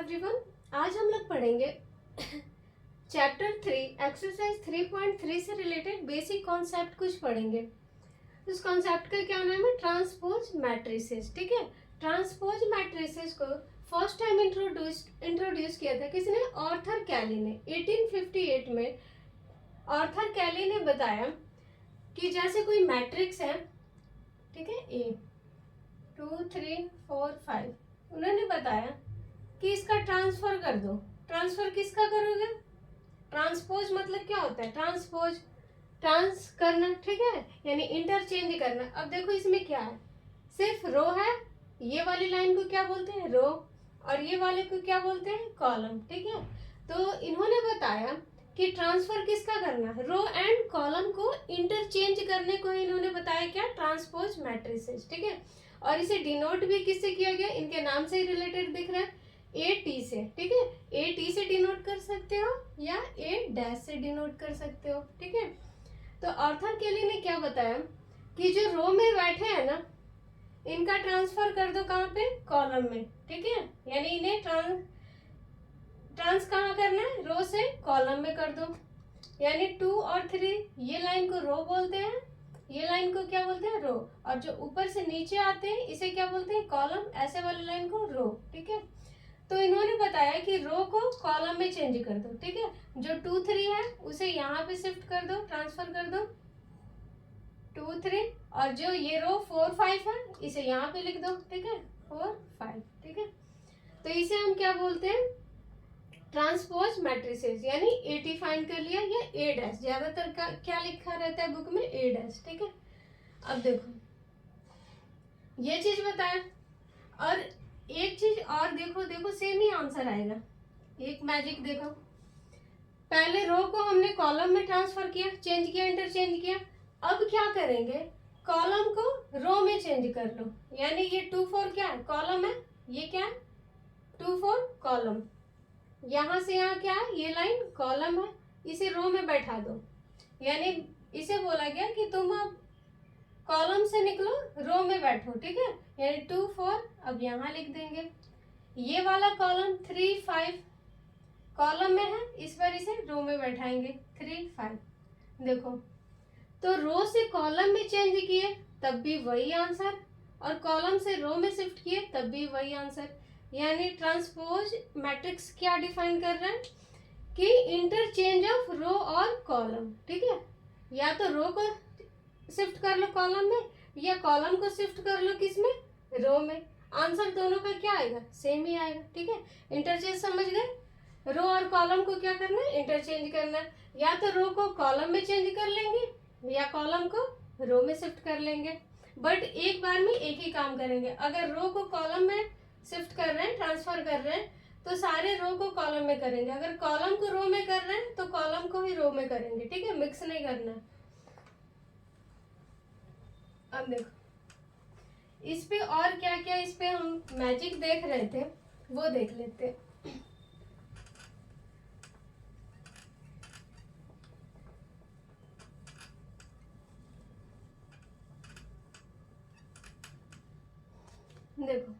Everyone. आज हम लोग पढ़ेंगे चैप्टर 3 एक्सरसाइज 3.3 से रिलेटेड बेसिक कॉन्सेप्ट कुछ पढ़ेंगे। उस कॉन्सेप्ट का क्या नाम है? Transpose matrices. ठीक है, ट्रांसपोज मैट्रिसेस को फर्स्ट टाइम इंट्रोड्यूस किया था किसने? आर्थर कैली ने 1858 में। आर्थर कैली ने बताया कि जैसे कोई मैट्रिक्स है, ठीक है, ए 2 3 4 5, उन्होंने बताया कि इसका ट्रांसफर कर दो। ट्रांसफर किसका करोगे? ट्रांसपोज मतलब क्या होता है? ट्रांसपोज, ट्रांस करना, ठीक है, यानी इंटरचेंज करना। अब देखो इसमें क्या है, सिर्फ रो है। ये वाली लाइन को क्या बोलते हैं? रो। और ये वाले को क्या बोलते हैं? कॉलम। ठीक है, तो इन्होंने बताया कि ट्रांसफर किसका करना है? रो एंड कॉलम को इंटरचेंज करने को इन्होंने बताया क्या? Transpose matrices. ठीक है, और इसे डिनोट भी किससे किया गया? इनके नाम से ही रिलेटेड दिख रहा है, ए टी से। ठीक है, ए टी से डिनोट कर सकते हो या ए डैश से डिनोट कर सकते हो। ठीक है, तो आर्थर केली ने क्या बताया कि जो रो में बैठे हैं ना, इनका ट्रांसफर कर दो कहाँ पे? कॉलम में। ठीक है, यानी इन्हें ट्रांस कहाँ करना है? रो से कॉलम में कर दो। यानी 2 और 3, ये लाइन को रो बोलते हैं, ये लाइन को क्या बोलते हैं? रो। और जो ऊपर से नीचे आते हैं इसे क्या बोलते हैं? कॉलम। ऐसे वाली लाइन को रो। ठीक है, तो इन्होंने बताया कि रो को कॉलम में चेंज कर दो। ठीक है, जो 2 3 है उसे यहाँ पे शिफ्ट कर दो, ट्रांसफर कर दो 2 3, और जो ये रो 4 5 है इसे यहाँ पे लिख दो। ठीक है, 4 5। ठीक है, तो इसे हम क्या बोलते हैं? Transpose matrices. यानी ए टी फाइंड कर लिया या ए डैश, ज्यादातर का क्या लिखा रहता है बुक में? ए डैश। ठीक है, अब देखो ये चीज बताया, और एक चीज और देखो, देखो सेम ही आंसर आएगा। एक मैजिक देखो, पहले रो को हमने कॉलम में ट्रांसफर किया, चेंज किया, इंटरचेंज किया। अब क्या करेंगे? कॉलम को रो में चेंज कर लो। यानी ये 2 4 क्या है? कॉलम है। ये क्या है? 2 4 कॉलम। यहां से यहाँ क्या है? ये लाइन कॉलम है, इसे रो में बैठा दो। यानी इसे बोला गया कि तुम अब कॉलम से निकलो, रो में बैठो। ठीक है, यानी 2 4 अब यहाँ लिख देंगे। ये वाला कॉलम 3 5 कॉलम में है, इस बार इसे रो में बैठाएंगे 3 5। देखो, तो रो से कॉलम में चेंज किए तब भी वही आंसर, और कॉलम से रो में शिफ्ट किए तब भी वही आंसर। यानी ट्रांसपोज मैट्रिक्स क्या डिफाइन कर रहा है कि इंटरचेंज ऑफ रो और कॉलम। ठीक है, या तो रो को शिफ्ट कर लो कॉलम में, या कॉलम को शिफ्ट कर लो किसमें? रो में। आंसर दोनों का क्या आएगा? सेम ही आएगा। ठीक है, इंटरचेंज समझ गए? रो और कॉलम को क्या करना है? इंटरचेंज करना है। या तो रो को कॉलम में चेंज कर लेंगे या कॉलम को रो में शिफ्ट कर लेंगे, बट एक बार में एक ही काम करेंगे। अगर रो को कॉलम में शिफ्ट कर रहे हैं, ट्रांसफर कर रहे हैं, तो सारे रो को कॉलम में करेंगे। अगर कॉलम को रो में कर रहे हैं तो कॉलम को ही रो में करेंगे। ठीक है, मिक्स नहीं करना है। अब देखो इस पे और क्या क्या इस पे हम मैजिक देख रहे थे, वो देख लेते हैं। देखो,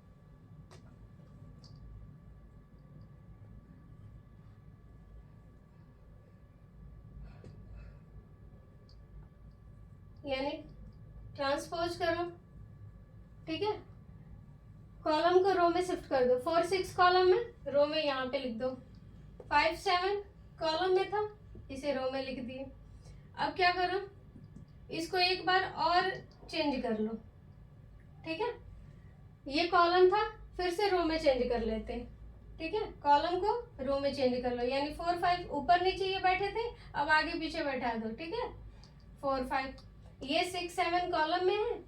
यानी ट्रांसपोज करो। ठीक है, कॉलम को रो में शिफ्ट कर दो। 4 6 कॉलम में, रो में यहाँ पे लिख दो। 5 7 कॉलम में था, इसे रो में लिख दिए। अब क्या करो? इसको एक बार और चेंज कर लो। ठीक है, ये कॉलम था, फिर से रो में चेंज कर लेते हैं। ठीक है, कॉलम को रो में चेंज कर लो। यानी 4 5 ऊपर नीचे ये बैठे थे, अब आगे पीछे बैठा दो। ठीक है, 4 5। ये 6 7 कॉलम में है,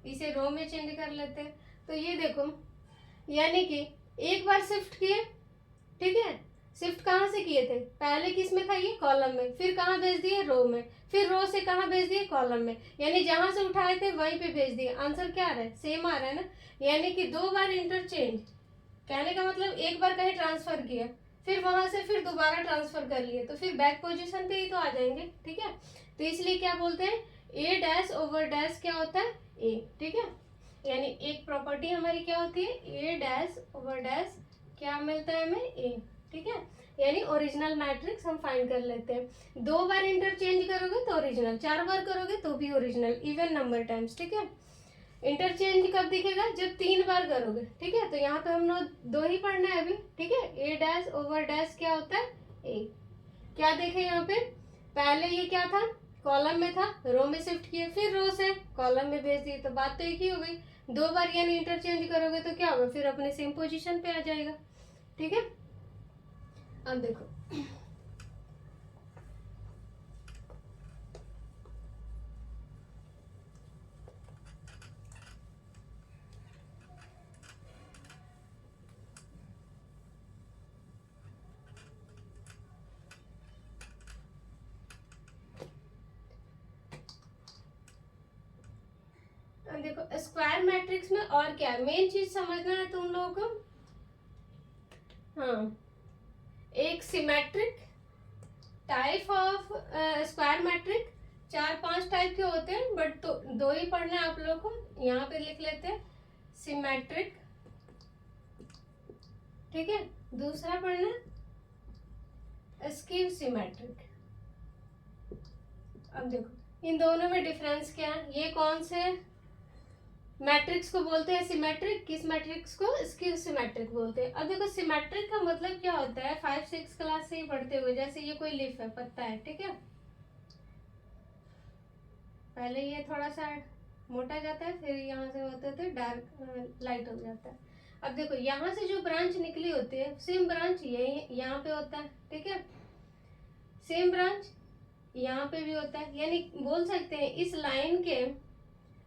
इसे रो में चेंज कर लेते हैं। तो ये देखो, यानी कि एक बार शिफ्ट किए। ठीक है, शिफ्ट कहाँ से किए थे? पहले किस में था? ये कॉलम में। फिर कहाँ भेज दिए? रो में। फिर रो से कहाँ भेज दिए? कॉलम में। यानी जहां से उठाए थे वहीं पे भेज दिए। आंसर क्या आ रहा है? सेम आ रहा है ना। यानी कि 2 बार इंटरचेंज, कहने का मतलब एक बार कहीं ट्रांसफर किया, फिर वहां से फिर दोबारा ट्रांसफर कर लिए, तो फिर बैक पोजीशन पे ही तो आ जाएंगे। ठीक है, तो इसलिए क्या बोलते हैं? ए डैश ओवर डैश क्या होता है? ए। ठीक है, यानी एक प्रॉपर्टी हमारी क्या होती है? ए डैश ओवर डैश क्या मिलता है हमें? ए। ठीक है, यानी ओरिजिनल मैट्रिक्स हम फाइंड कर लेते हैं। 2 बार इंटरचेंज करोगे तो ओरिजिनल, 4 बार करोगे तो भी ओरिजिनल, इवन नंबर टाइम्स। ठीक है, इंटरचेंज कब दिखेगा? जब 3 बार करोगे। ठीक है, तो यहाँ पे हम लोग 2 ही पढ़ना है अभी। ठीक है, ए डैश ओवर डैश क्या होता है? ए। क्या देखे यहाँ पे? पहले ये क्या था? कॉलम में था, रो में शिफ्ट किए, फिर रो से कॉलम में भेज दिए, तो बात तो एक ही हो गई। 2 बार यानी इंटरचेंज करोगे तो क्या होगा? फिर अपने सेम पोजीशन पे आ जाएगा। ठीक है, अब देखो देखो स्क्वायर मैट्रिक्स में और क्या है, मेन चीज समझना है तुम लोगों को। हाँ, एक symmetric type of square matrix, 4-5 type के होते हैं, बट तो 2 ही पढ़ना है आप लोगों को। यहाँ पे लिख लेते हैं सिमेट्रिक। ठीक है, दूसरा पढ़ना है स्क्यू सिमेट्रिक। अब देखो इन दोनों में डिफरेंस क्या है। ये कौन से मैट्रिक्स को बोलते हैं? सिमेट्रिक। किस मैट्रिक्स को? स्क्यू सिमेट्रिक बोलते हैं। अब देखो सिमेट्रिक का मतलब क्या होता है, 5-6 क्लास से ही पढ़ते हुए। जैसे ये कोई लीफ है, पत्ता है। ठीक है, पहले ये थोड़ा सा मोटा जाता है, फिर यहाँ से होते थे डार्क लाइट हो जाता है। अब देखो यहाँ से जो ब्रांच निकली होती है, सेम ब्रांच यही यहाँ पे होता है। ठीक है, सेम ब्रांच यहाँ पे भी होता है, यानी बोल सकते हैं इस लाइन के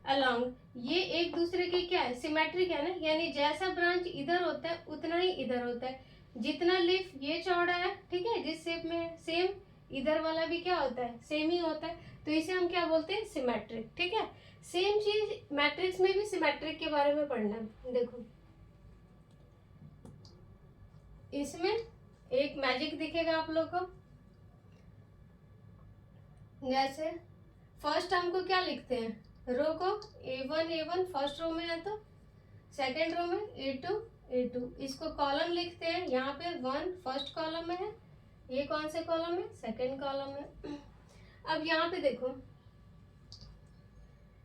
अलोंग ये एक दूसरे के क्या है? सिमेट्रिक है ना, यानी जैसा ब्रांच इधर होता है उतना ही इधर होता है। जितना लीफ ये चौड़ा है, ठीक है, जिस शेप में है, सेम इधर वाला भी क्या होता है? सेम ही होता है। तो इसे हम क्या बोलते हैं? सिमेट्रिक। ठीक है, सेम चीज मैट्रिक्स में भी सिमेट्रिक के बारे में पढ़ना है। देखो इसमें एक मैजिक दिखेगा आप लोग को। जैसे फर्स्ट हमको क्या लिखते हैं? रो को A1 फर्स्ट रो में है, तो सेकेंड रो में A2 इसको कॉलम लिखते हैं। यहाँ पे 1 फर्स्ट कॉलम में है, ये कौन से कॉलम है? सेकेंड कॉलम में। अब यहाँ पे देखो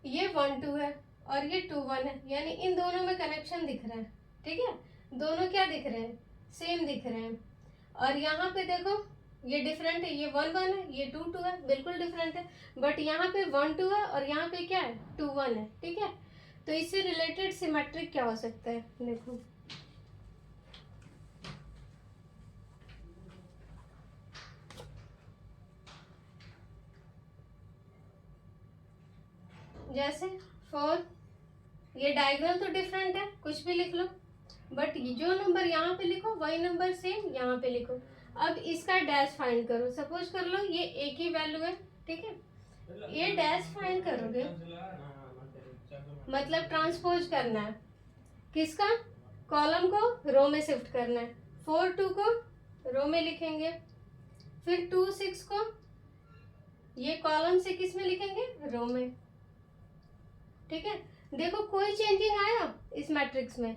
ये 1-2 है और ये 2-1 है, यानी इन दोनों में कनेक्शन दिख रहा है। ठीक है, दोनों क्या दिख रहे हैं? सेम दिख रहे हैं। और यहाँ पे देखो ये डिफरेंट है, ये 1-1 है, ये 2-2 है, बिल्कुल डिफरेंट है। बट यहाँ पे 1-2 है और यहाँ पे क्या है? 2-1 है। ठीक है, तो इससे रिलेटेड सिमेट्रिक क्या हो सकता है? देखो जैसे 4, ये डायगोनल तो डिफरेंट है, कुछ भी लिख लो, बट जो नंबर यहाँ पे लिखो वही नंबर सेम यहाँ पे लिखो। अब इसका डैश फाइंड करो। सपोज कर लो ये एक ही वैल्यू है। ठीक है, ये डैश फाइंड करोगे मतलब ट्रांसपोज करना है। किसका? कॉलम को रो में शिफ्ट करना है। 4-2 को रो में लिखेंगे, फिर 2-6 को ये कॉलम से किस में लिखेंगे? रो में। ठीक है, देखो कोई चेंजिंग आया इस मैट्रिक्स में?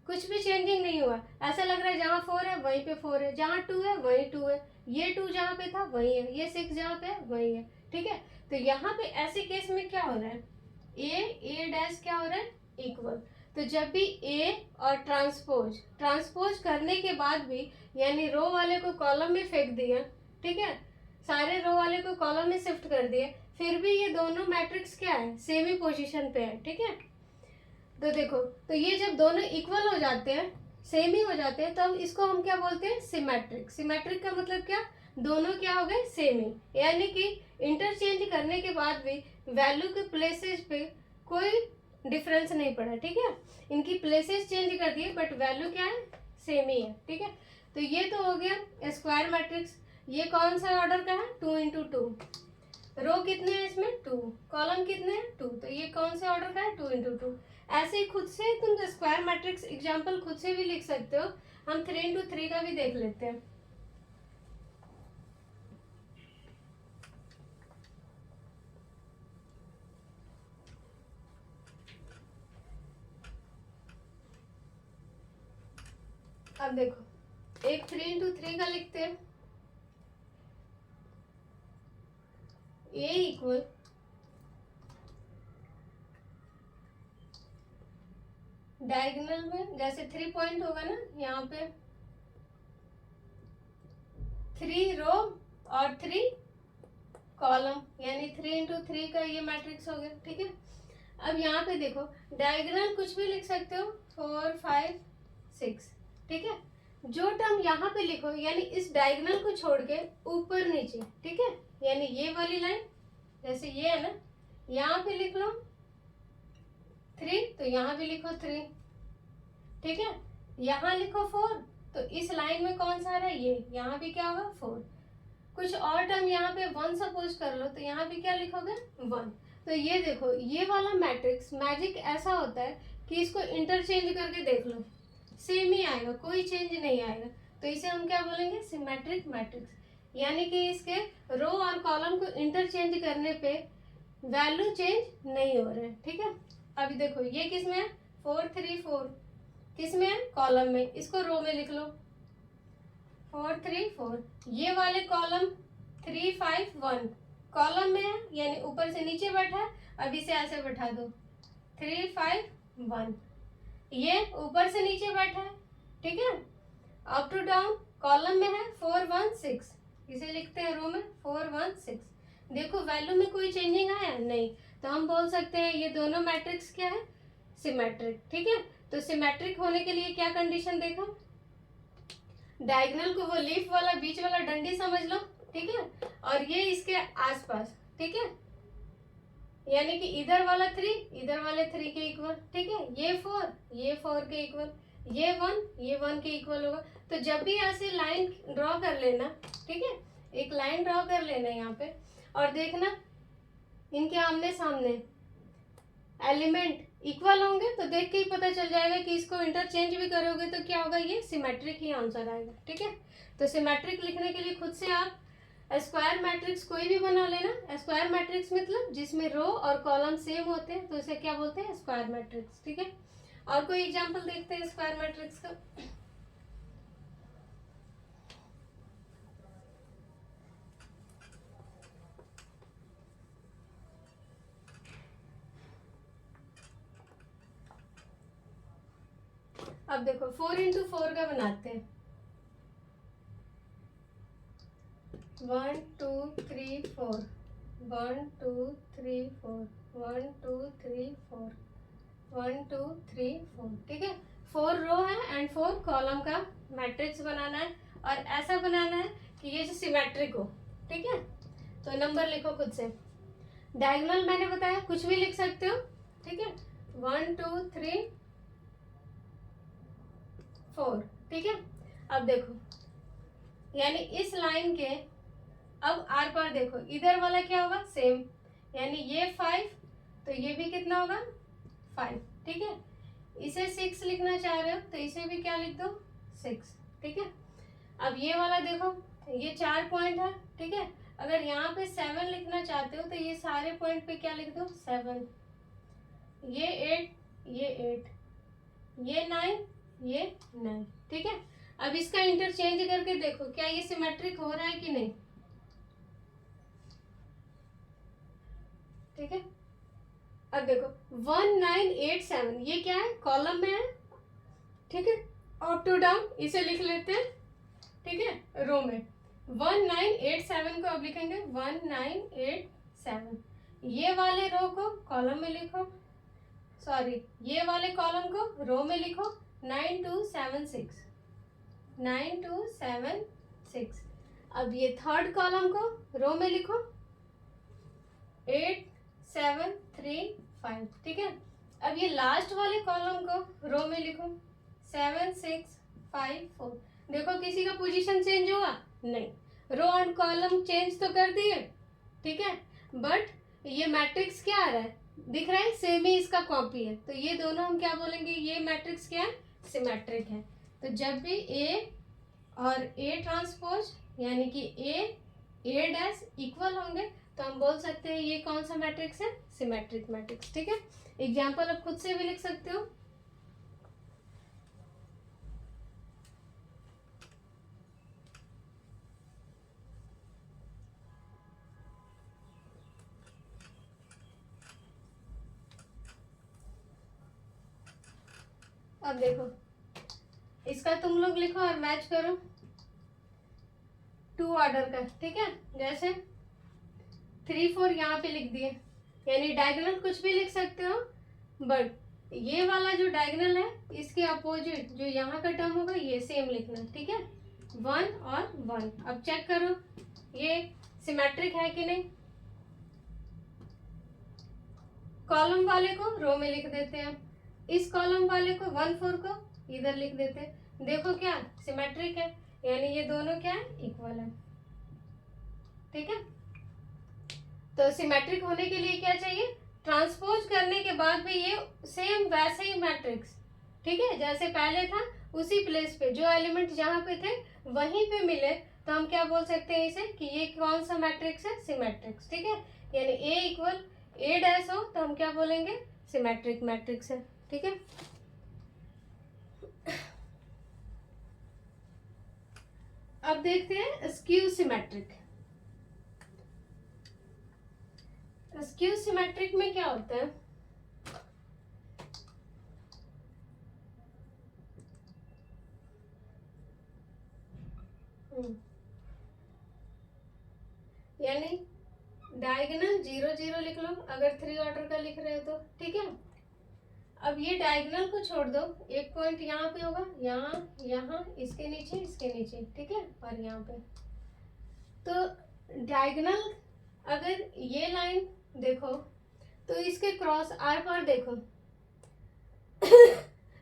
कुछ भी चेंजिंग नहीं हुआ। ऐसा लग रहा है जहाँ 4 है वहीं पे 4 है, जहाँ 2 है वहीं 2 है, ये 2 जहाँ पे था वही है, ये 6 जहाँ पे है वही है। ठीक है, तो यहाँ पे ऐसे केस में क्या हो रहा है? ए डैश क्या हो रहा है? इक्वल। तो जब भी ए और ट्रांसपोज करने के बाद भी, यानी रो वाले को कॉलम में फेंक दिया, ठीक है, सारे रो वाले को कॉलम में शिफ्ट कर दिए, फिर भी ये दोनों मैट्रिक्स क्या है? सेम ही पोजीशन पे है। ठीक है, तो देखो, तो ये जब दोनों इक्वल हो जाते हैं, सेम ही हो जाते हैं, तब इसको हम क्या बोलते हैं? सिमेट्रिक। सिमेट्रिक का मतलब क्या? दोनों क्या हो गए? सेम ही, यानी कि इंटरचेंज करने के बाद भी वैल्यू के प्लेसेस पे कोई डिफरेंस नहीं पड़ा। ठीक है, इनकी प्लेसेस चेंज कर दिए बट वैल्यू क्या है? सेम ही है। ठीक है, तो ये तो हो गया स्क्वायर मैट्रिक्स। ये कौन सा ऑर्डर का है? 2x2। रो कितने हैं इसमें? 2। कॉलम कितने हैं? 2। तो ये कौन से ऑर्डर का है? 2x2। ऐसे ही खुद से तुम स्क्वायर मैट्रिक्स एग्जांपल खुद से भी लिख सकते हो। हम 3x3 का भी देख लेते हैं। अब देखो एक 3 into 3 का लिखते हैं, A इक्वल डायगोनल में जैसे 3 पॉइंट होगा ना, यहाँ पे 3 रो और 3 कॉलम, यानी 3 into 3 का ये मैट्रिक्स हो गया। ठीक है, अब यहाँ पे देखो डायगोनल कुछ भी लिख सकते हो, 4 5 6। ठीक है, जो टर्म यहाँ पे लिखो यानी इस डायगोनल को छोड़ के ऊपर नीचे, ठीक है, यानी ये वाली लाइन जैसे ये है ना, यहाँ पे लिख लो 3 तो यहाँ भी लिखो 3। ठीक है, यहाँ लिखो 4 तो इस लाइन में कौन सा आ रहा है, ये, यहाँ भी क्या होगा 4। कुछ और टर्म यहाँ पे 1 सपोज कर लो तो यहाँ भी क्या लिखोगे 1। तो ये देखो ये वाला मैट्रिक्स मैजिक ऐसा होता है कि इसको इंटरचेंज करके देख लो, सेम ही आएगा, कोई चेंज नहीं आएगा। तो इसे हम क्या बोलेंगे, सिमेट्रिक मैट्रिक्स, यानी कि इसके रो और कॉलम को इंटरचेंज करने पे वैल्यू चेंज नहीं हो रहे हैं। ठीक है, अभी देखो ये किस में है, 4 3 4, किस में है, कॉलम में, इसको रो में लिख लो 4 3 4। ये वाले कॉलम 3 5 1 कॉलम में है, यानी ऊपर से नीचे बैठा है, अब इसे ऐसे बैठा दो 3 5 1, ये ऊपर से नीचे बैठा है। ठीक है, अप टू डाउन कॉलम में है 4 1 6, इसे लिखते हैं रो में 4 1 6। देखो वैल्यू में कोई चेंजिंग आया नहीं, तो हम बोल सकते हैं ये दोनों मैट्रिक्स क्या है, सिमेट्रिक। ठीक है, तो सिमेट्रिक होने के लिए क्या कंडीशन देखो, डायगोनल को वो लीफ वाला बीच वाला डंडी समझ लो। ठीक है, और ये इसके आसपास, ठीक है, यानी कि इधर वाला 3 इधर वाले 3 के इक्वल। ठीक है, ये 4 के इक्वल, ये 1 के इक्वल होगा। तो जब भी ऐसे लाइन ड्रॉ कर लेना, ठीक है, एक लाइन ड्रॉ कर लेना यहाँ पे, और देखना इनके आमने सामने एलिमेंट इक्वल होंगे तो देख के ही पता चल जाएगा कि इसको इंटरचेंज भी करोगे तो क्या होगा, ये सिमेट्रिक ही आंसर आएगा। ठीक है, तो सिमेट्रिक लिखने के लिए खुद से आप स्क्वायर मैट्रिक्स कोई भी बना लेना। स्क्वायर मैट्रिक्स मतलब जिसमें रो और कॉलम सेम होते हैं तो इसे क्या बोलते हैं, स्क्वायर मैट्रिक्स। ठीक है, और कोई एग्जांपल देखते हैं स्क्वायर मैट्रिक्स का। अब देखो 4 into 4 का बनाते हैं, 1 2 3 4 1 2 3 4 1 2 3 4 1 2 3 4। ठीक है, 4 रो है एंड 4 कॉलम का मैट्रिक्स बनाना है, और ऐसा बनाना है कि ये जो सिमेट्रिक हो। ठीक है, तो नंबर लिखो खुद से। डायगोनल मैंने बताया कुछ भी लिख सकते हो। ठीक है, 1 2 3 4। ठीक है, अब देखो यानी इस लाइन के अब आर पार देखो, इधर वाला क्या होगा, सेम, यानी ये 5 तो ये भी कितना होगा 5। ठीक है, इसे 6 लिखना चाह रहे हो तो इसे भी क्या लिख दो 6। ठीक है, अब ये वाला देखो ये 4 पॉइंट है। ठीक है, अगर यहाँ पे 7 लिखना चाहते हो तो ये सारे पॉइंट पे क्या लिख दो 7, ये 8 ये 8 ये 9 ये 9। ठीक है, अब इसका इंटरचेंज करके देखो क्या ये सिमेट्रिक हो रहा है कि नहीं। ठीक है, अब देखो 1 9 8 7 ये क्या है, कॉलम में है। ठीक है, अप टू डाउन इसे लिख लेते हैं। ठीक है, रो में 1 9 8 7 को अब लिखेंगे 1 9 8 7। ये वाले रो को कॉलम में लिखो, सॉरी ये वाले कॉलम को रो में लिखो 9 2 7 6 9 2 7 6। अब ये थर्ड कॉलम को रो में लिखो 8 7 3 5। ठीक है, अब ये लास्ट वाले कॉलम को रो में लिखो 7 6 5 4। देखो किसी का पोजीशन चेंज हुआ नहीं, रो एंड कॉलम चेंज तो कर दिए। ठीक है, बट ये मैट्रिक्स क्या आ रहा है, दिख रहा है सेम ही इसका कॉपी है, तो ये दोनों हम क्या बोलेंगे, ये मैट्रिक्स क्या है, सिमेट्रिक है। तो जब भी ए और ए ट्रांसपोज यानी कि ए डैश इक्वल होंगे तो हम बोल सकते हैं ये कौन सा मैट्रिक्स है, सिमेट्रिक मैट्रिक्स। ठीक है, एग्जाम्पल आप खुद से भी लिख सकते हो। अब देखो इसका तुम लोग लिखो और मैच करो 2 ऑर्डर का, ठीक है। जैसे 3 4 यहाँ पे लिख दिए, यानी डायगोनल कुछ भी लिख सकते हो, बट ये वाला जो डायगोनल है इसके अपोजिट जो यहाँ का टर्म होगा ये सेम लिखना, ठीक है। 1 और 1। अब चेक करो ये सिमेट्रिक है कि नहीं। कॉलम वाले को रो में लिख देते हैं, इस कॉलम वाले को 1 4 को इधर लिख देते हैं। देखो क्या सिमेट्रिक है, यानी ये दोनों क्या है, इक्वल है, ठीक है। तो सिमेट्रिक होने के लिए क्या चाहिए, ट्रांसपोज करने के बाद भी ये सेम वैसे ही मैट्रिक्स, ठीक है, जैसे पहले था उसी प्लेस पे जो एलिमेंट जहाँ पे थे वहीं पे मिले, तो हम क्या बोल सकते हैं इसे कि ये कौन सा मैट्रिक्स है, सिमेट्रिक्स, ठीक है। यानी ए इक्वल ए डैश हो तो हम क्या बोलेंगे, सिमेट्रिक मैट्रिक्स है, ठीक है। अब देखते हैं स्क्यू सिमेट्रिक। स्क्यू सिमेट्रिक में क्या होता है, यानी डायगोनल 0 0 लिख लो अगर 3 ऑर्डर का लिख रहे हो तो, ठीक है। अब ये डायगोनल को छोड़ दो, एक पॉइंट यहाँ पे होगा, यहाँ यहाँ इसके नीचे, ठीक है, और यहाँ पे। तो डायगोनल अगर ये लाइन देखो तो इसके क्रॉस आर पार देखो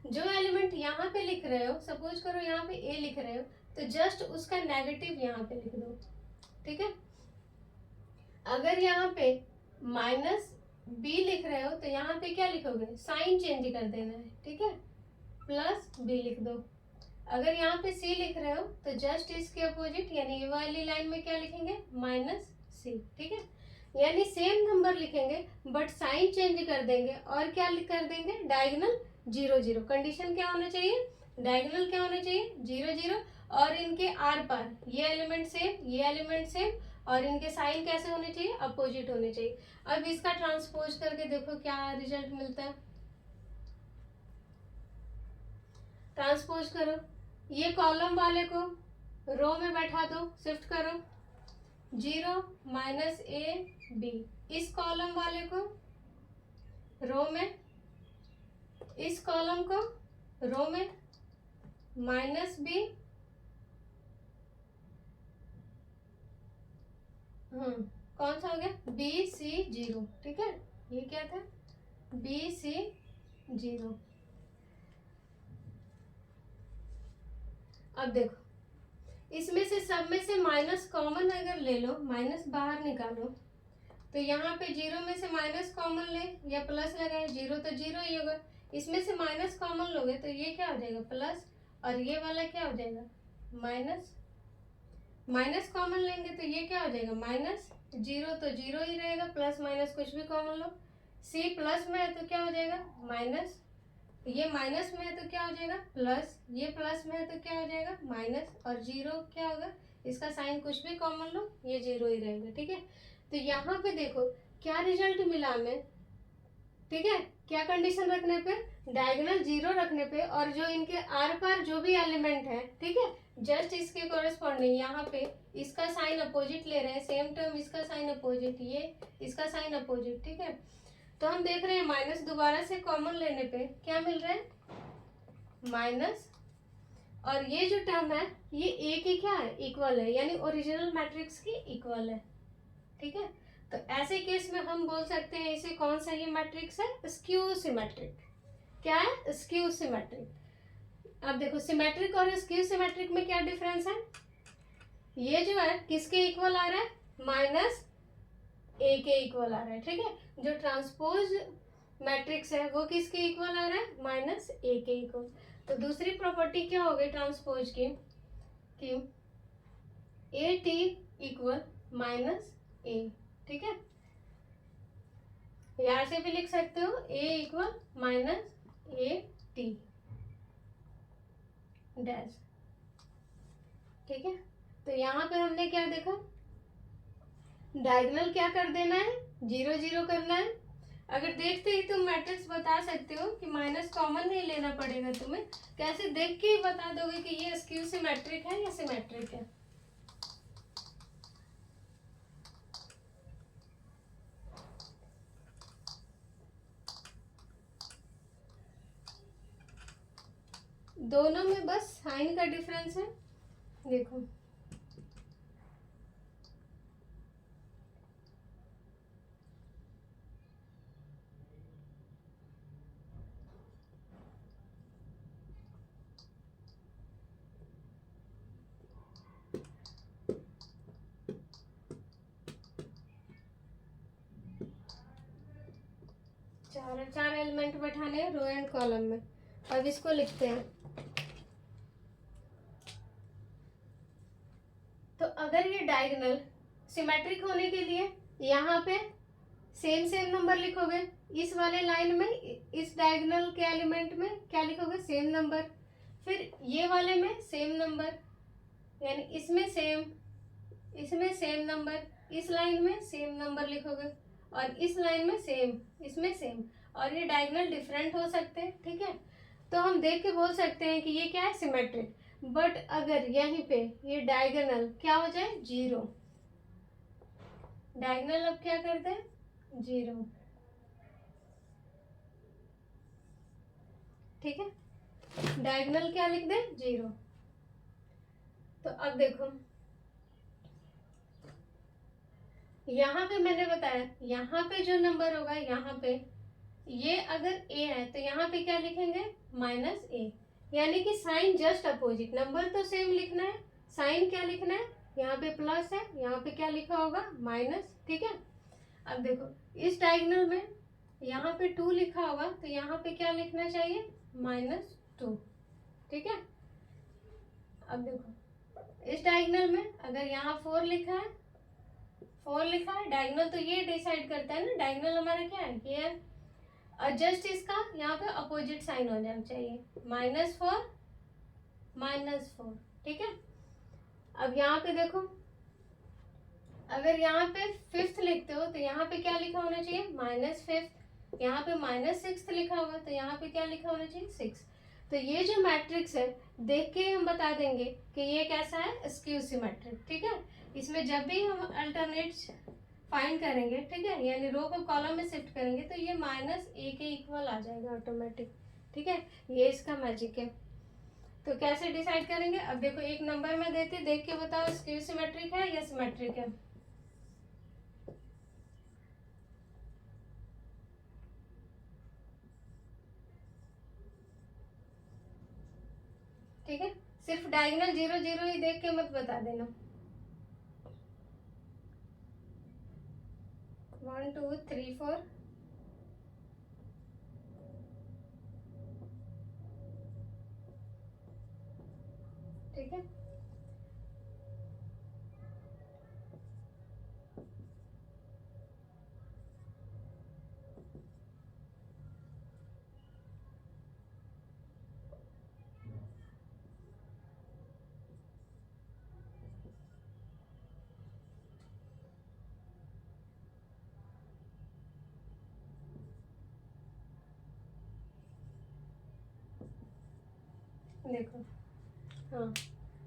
जो एलिमेंट यहाँ पे लिख रहे हो, सपोज करो यहाँ पे ए लिख रहे हो, तो जस्ट उसका नेगेटिव यहाँ पे लिख दो, ठीक है। अगर यहाँ पे माइनस बी लिख रहे हो तो यहाँ पे क्या लिखोगे, साइन चेंज कर देना है, ठीक है, प्लस बी लिख दो। अगर यहाँ पे सी लिख रहे हो तो जस्ट इसके अपोजिट यानी ये वाली लाइन में क्या लिखेंगे, माइनस सी, ठीक है। यानी सेम नंबर लिखेंगे बट साइन चेंज कर देंगे और क्या कर देंगे, डायगोनल 0 0। कंडीशन क्या होना चाहिए, डायगोनल क्या होना चाहिए, 0 0, और इनके आर पार ये एलिमेंट सेम, ये एलिमेंट सेम, और इनके साइन कैसे होने चाहिए, अपोजिट होने चाहिए। अब इसका ट्रांसपोज करके देखो क्या रिजल्ट मिलता है। ट्रांसपोज करो, ये कॉलम वाले को रो में बैठा दो, शिफ्ट करो 0 माइनस ए बी, इस कॉलम वाले को रो में, इस कॉलम को रो में माइनस बी, कौन सा हो गया, बी सी 0, ठीक है। ये क्या था, बी सी 0। अब देखो इसमें से सब में से माइनस कॉमन अगर ले लो, माइनस बाहर निकालो, तो यहाँ पे 0 में से माइनस कॉमन ले या प्लस लगाए, 0 तो 0 ही होगा, इसमें से माइनस कॉमन लोगे तो ये क्या हो जाएगा, प्लस, और ये वाला क्या हो जाएगा, माइनस। माइनस कॉमन लेंगे तो ये क्या हो जाएगा, माइनस, 0 तो 0 ही रहेगा, प्लस माइनस कुछ भी कॉमन लो, सी प्लस में है तो क्या हो जाएगा, माइनस, ये माइनस में है तो क्या हो जाएगा, प्लस, ये प्लस में है तो क्या हो जाएगा, माइनस, और 0 क्या होगा, इसका साइन कुछ भी कॉमन लो, ये 0 ही रहेगा, ठीक है। तो यहाँ पे देखो क्या रिजल्ट मिला हमें, ठीक है। क्या कंडीशन रखने पे, डायगोनल 0 रखने पे, और जो इनके आर पार जो भी एलिमेंट है, ठीक है, जस्ट इसके कोरेस्पॉन्डिंग यहाँ पे इसका साइन अपोजिट ले रहे हैं, सेम टर्म इसका साइन अपोजिट, ये इसका साइन अपोजिट, ठीक है। तो हम देख रहे हैं माइनस दोबारा से कॉमन लेने पे क्या मिल रहा है, माइनस, और ये जो टर्म है ये ए की क्या है, इक्वल है, यानी ओरिजिनल मैट्रिक्स की इक्वल है, ठीक है। तो ऐसे केस में हम बोल सकते हैं इसे कौन सा ये मैट्रिक्स है, स्क्यू सिमेट्रिक। क्या है, स्क्यू सिमेट्रिक। अब देखो सिमेट्रिक और स्क्यू सिमेट्रिक में क्या डिफरेंस है, ये जो है किसके इक्वल आ रहा है, माइनस ए के इक्वल आ रहा है, ठीक है। जो ट्रांसपोज मैट्रिक्स है वो किसके इक्वल आ रहा है, माइनस ए के इक्वल। तो दूसरी प्रॉपर्टी क्या हो गई ट्रांसपोज की, कि A T equal minus A, ठीक है। यहाँ से भी लिख सकते हो A equal minus A T dash, ठीक है। तो यहाँ पे हमने क्या देखा, डायगोनल क्या कर देना है, 0 0 करना है, अगर देखते ही तुम मैट्रिक्स बता सकते हो कि माइनस कॉमन नहीं लेना पड़ेगा तुम्हें, कैसे देख के ही बता दोगे कि ये स्क्यू सिमेट्रिक है या सिमेट्रिक है। दोनों में बस साइन का डिफरेंस है। देखो चार चार एलिमेंट बैठाने हैं रो एंड कॉलम में। अब इसको लिखते हैं। तो अगर ये डायगोनल सिमेट्रिक होने के लिए यहाँ पे सेम सेम नंबर लिखोगे, इस वाले लाइन में इस डायगोनल के एलिमेंट में क्या लिखोगे, सेम नंबर। फिर ये वाले में सेम नंबर, यानी इसमें सेम नंबर, इस लाइन में सेम नंबर लिखोगे और इस लाइन में सेम, इसमें सेम। और ये डायगोनल डिफरेंट हो सकते हैं, ठीक है। तो हम देख के बोल सकते हैं कि ये क्या है, सिमेट्रिक। बट अगर यहीं पे ये डायगोनल क्या हो जाए, जीरो, डायगोनल अब क्या करते हैं, जीरो, ठीक है। डायगोनल क्या लिख दें, जीरो। तो अब देखो यहाँ पे मैंने बताया, यहाँ पे जो नंबर होगा, यहाँ पे ये अगर a है तो यहाँ पे क्या लिखेंगे, माइनस a, यानी कि साइन जस्ट अपोजिट। नंबर तो सेम लिखना है, साइन क्या लिखना है, यहाँ पे प्लस है, यहाँ पे क्या लिखा होगा, माइनस, ठीक है। अब देखो इस डायगोनल में यहाँ पे 2 लिखा होगा तो यहाँ पे क्या लिखना चाहिए, -2, ठीक है। अब देखो इस डायगोनल में अगर यहाँ 4 लिखा है, डायगोनल तो ये डिसाइड करता है ना, डायगोनल हमारा क्या है, ये है। और जस्ट इसका यहाँ पे अपोजिट साइन हो जाना चाहिए, -4, ठीक है। अब यहाँ पे देखो अगर यहाँ पे 5th लिखते हो तो यहाँ पे क्या लिखा होना चाहिए, -5। यहाँ पे -6 लिखा होगा तो यहाँ पे क्या लिखा होना चाहिए, 6। तो ये जो मैट्रिक्स है देख के हम बता देंगे कि ये कैसा है, स्क्यू सिमेट्रिक, ठीक है। इसमें जब भी हम अल्टरनेट्स फाइंड करेंगे, ठीक है, यानी रो को कॉलम में शिफ्ट करेंगे तो ये -a के इक्वल आ जाएगा ऑटोमेटिक, ठीक है। ये इसका मैजिक है। तो कैसे डिसाइड करेंगे, अब देखो एक नंबर में देते, देख के बताओ स्क्यू सिमेट्रिक है या सिमेट्रिक है। ठीक है, सिर्फ डायगोनल 0 0 ही देख के मत बता देना। 1 2 3 4, ठीक है। देखो हाँ,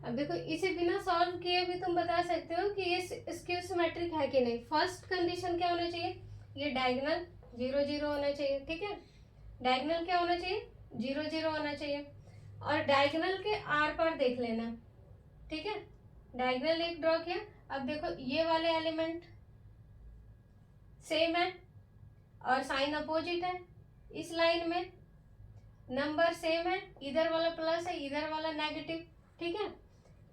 अब देखो इसे बिना सॉल्व किए भी तुम बता सकते हो कि ये स्क्यू सिमेट्रिक है कि नहीं। फर्स्ट कंडीशन क्या होना चाहिए, ये डायगोनल 0 0 होना चाहिए, ठीक है। डायगोनल क्या होना चाहिए, 0 0 होना चाहिए। और डायगोनल के आर पार देख लेना, ठीक है। डायगोनल एक ड्रॉ किया, अब देखो ये वाले एलिमेंट सेम है और साइन अपोजिट है। इस लाइन में नंबर सेम है, इधर वाला प्लस है, इधर वाला नेगेटिव, ठीक है।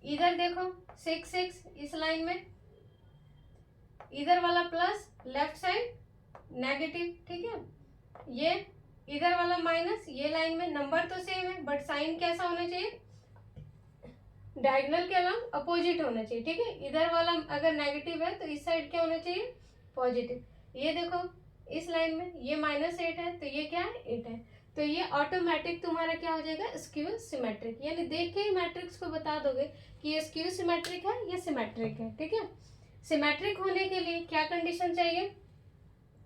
इधर देखो 6 6, इस लाइन में इधर वाला प्लस, लेफ्ट साइड नेगेटिव, ठीक है। ये इधर वाला माइनस, ये लाइन में नंबर तो सेम है बट साइन कैसा होना चाहिए, डायगोनल के अलावा अपोजिट होना चाहिए, ठीक है। इधर वाला अगर नेगेटिव है तो इस साइड क्या होना चाहिए, पॉजिटिव। ये देखो इस लाइन में ये -8 है तो ये क्या है, 8 है। तो ये ऑटोमेटिक तुम्हारा क्या हो जाएगा, स्क्यू सिमेट्रिक। यानी देख के ही मैट्रिक्स को बता दोगे कि ये स्क्यू सिमेट्रिक है या सिमेट्रिक है, ठीक है। सिमेट्रिक होने के लिए क्या कंडीशन चाहिए,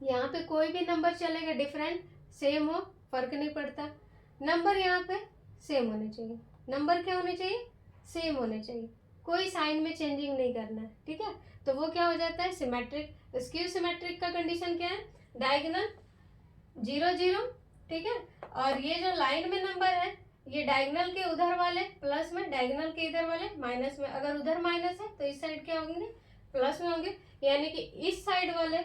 यहाँ पे कोई भी नंबर चलेगा, डिफरेंट सेम हो फर्क नहीं पड़ता, नंबर यहाँ पे सेम होने चाहिए। नंबर क्या होने चाहिए? सेम होने चाहिए, कोई साइन में चेंजिंग नहीं करना है, ठीक है। तो वो क्या हो जाता है? सिमेट्रिक। स्क्यू सिमेट्रिक का कंडीशन क्या है? डायगोनल 0 0, ठीक है। और ये जो लाइन में नंबर है, ये डायगोनल के उधर वाले प्लस में, डायगोनल के इधर वाले माइनस में। अगर उधर माइनस है तो इस साइड क्या होंगे? प्लस में होंगे। यानी कि इस साइड वाले